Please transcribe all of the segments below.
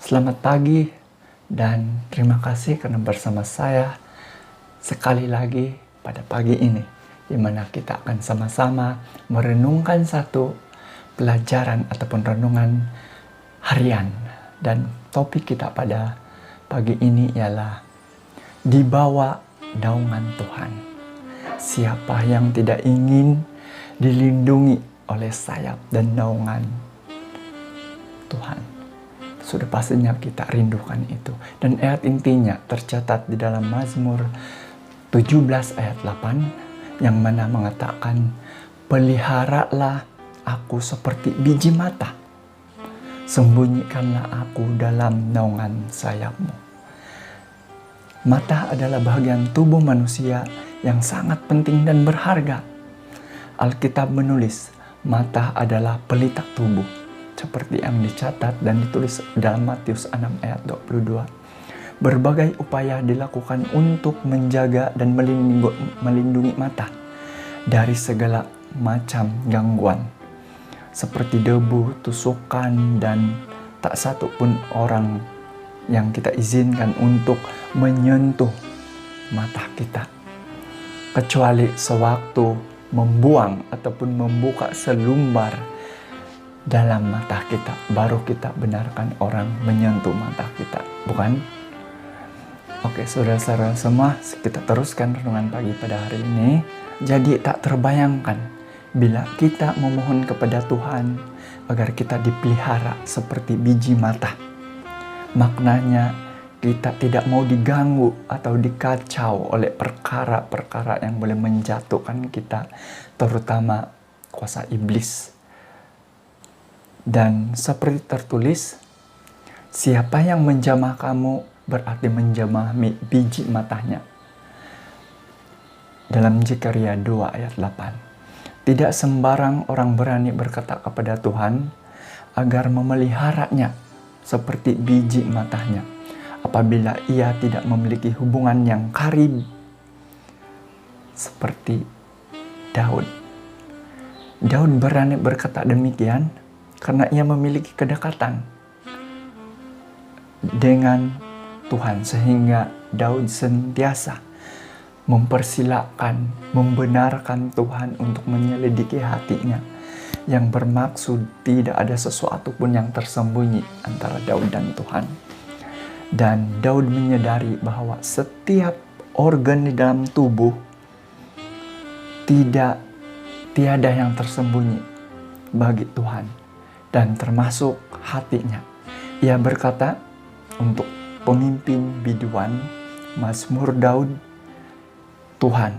Selamat pagi dan terima kasih karena bersama saya sekali lagi pada pagi ini, di mana kita akan sama-sama merenungkan satu pelajaran ataupun renungan harian. Dan topik kita pada pagi ini ialah di bawah naungan Tuhan. Siapa yang tidak ingin dilindungi oleh sayap dan naungan Tuhan? Sudah pastinya kita rindukan itu. Dan ayat intinya tercatat di dalam Mazmur 17 ayat 8 yang mana mengatakan, peliharalah aku seperti biji mata, sembunyikanlah aku dalam naungan sayapmu. Mata adalah bagian tubuh manusia yang sangat penting dan berharga. Alkitab menulis mata adalah pelita tubuh, seperti yang dicatat dan ditulis dalam Matius 6 ayat 22. Berbagai upaya dilakukan untuk menjaga dan melindungi mata dari segala macam gangguan, seperti debu, tusukan, dan tak satu pun orang yang kita izinkan untuk menyentuh mata kita. Kecuali sewaktu membuang ataupun membuka selumbar dalam mata kita, baru kita benarkan orang menyentuh mata kita, bukan? Oke, saudara-saudara semua, kita teruskan renungan pagi pada hari ini. Jadi tak terbayangkan bila kita memohon kepada Tuhan agar kita dipelihara seperti biji mata. Maknanya kita tidak mau diganggu atau dikacau oleh perkara-perkara yang boleh menjatuhkan kita, terutama kuasa iblis. Dan seperti tertulis, siapa yang menjamah kamu berarti menjamah biji matanya. Dalam Zekaria 2 ayat 8. Tidak sembarang orang berani berkata kepada Tuhan agar memeliharanya seperti biji matanya apabila ia tidak memiliki hubungan yang karib seperti Daud. Daud berani berkata demikian karena ia memiliki kedekatan dengan Tuhan, sehingga Daud sentiasa mempersilahkan, membenarkan Tuhan untuk menyelidiki hatinya, yang bermaksud tidak ada sesuatu pun yang tersembunyi antara Daud dan Tuhan. Dan Daud menyadari bahwa setiap organ di dalam tubuh tiada yang tersembunyi bagi Tuhan, dan termasuk hatinya. Ia berkata untuk pemimpin biduan Mazmur Daud, Tuhan,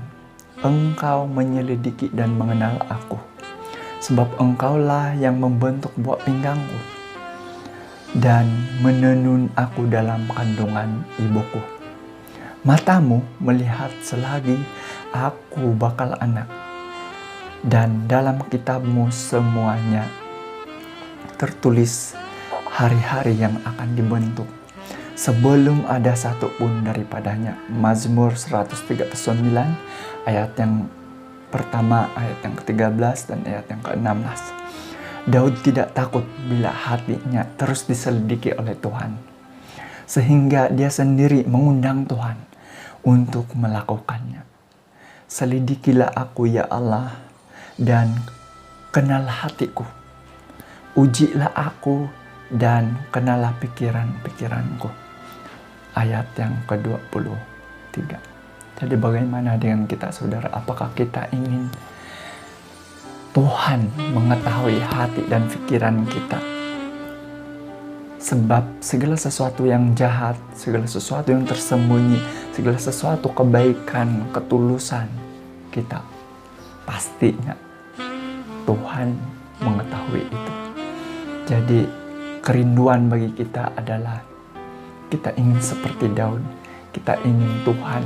Engkau menyelidiki dan mengenal aku, sebab Engkaulah yang membentuk buah pinggangku dan menenun aku dalam kandungan ibuku. Matamu melihat selagi aku bakal anak, dan dalam kitabmu semuanya tertulis hari-hari yang akan dibentuk, sebelum ada satu pun daripadanya. Mazmur 139 ayat yang pertama, ayat yang ke-13 dan ayat yang ke-16. Daud tidak takut bila hatinya terus diselidiki oleh Tuhan, sehingga dia sendiri mengundang Tuhan untuk melakukannya. Selidikilah aku ya Allah, dan kenal hatiku. Ujilah aku dan kenalah pikiran-pikiranku. Ayat yang ke-23. Jadi bagaimana dengan kita, saudara? Apakah kita ingin Tuhan mengetahui hati dan pikiran kita? Sebab segala sesuatu yang jahat, segala sesuatu yang tersembunyi, segala sesuatu kebaikan, ketulusan kita, pastinya Tuhan mengetahui itu. Jadi kerinduan bagi kita adalah kita ingin seperti Daud. Kita ingin Tuhan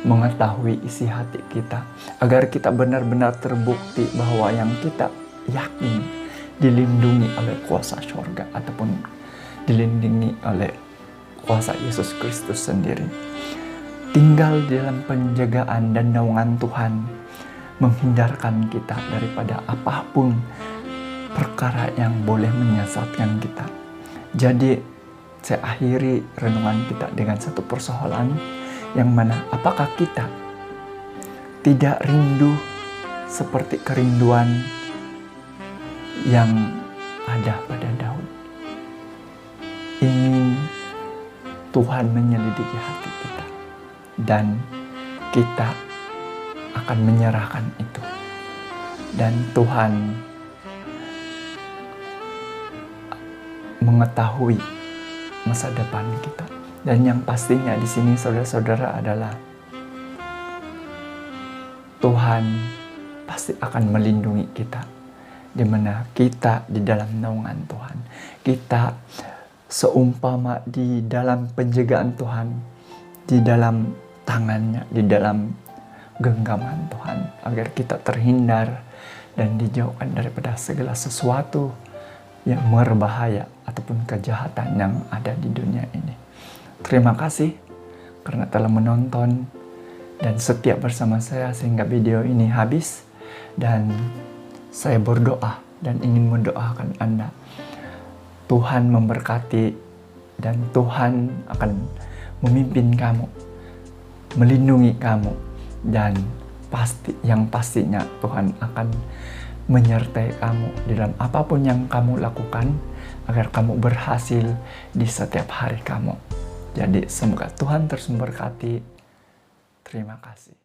mengetahui isi hati kita, agar kita benar-benar terbukti bahwa yang kita yakin dilindungi oleh kuasa surga ataupun dilindungi oleh kuasa Yesus Kristus sendiri. Tinggal di dalam penjagaan dan naungan Tuhan menghindarkan kita daripada apapun perkara yang boleh menyesatkan kita. Jadi saya akhiri renungan kita dengan satu persoalan yang mana apakah kita tidak rindu seperti kerinduan yang ada pada Daud. Ingin Tuhan menyelidiki hati kita dan kita akan menyerahkan itu. Dan Tuhan mengetahui masa depan kita. Dan yang pastinya di sini saudara-saudara adalah Tuhan pasti akan melindungi kita, di mana kita di dalam naungan Tuhan. Kita seumpama di dalam penjagaan Tuhan, di dalam tangannya, di dalam genggaman Tuhan, agar kita terhindar dan dijauhkan daripada segala sesuatu yang berbahaya ataupun kejahatan yang ada di dunia ini. Terima kasih karena telah menonton dan setia bersama saya sehingga video ini habis. Dan saya berdoa dan ingin mendoakan Anda. Tuhan memberkati dan Tuhan akan memimpin kamu, melindungi kamu, dan yang pastinya Tuhan akan menyertai kamu di dalam apapun yang kamu lakukan agar kamu berhasil di setiap hari kamu. Jadi semoga Tuhan terus memberkati. Terima kasih.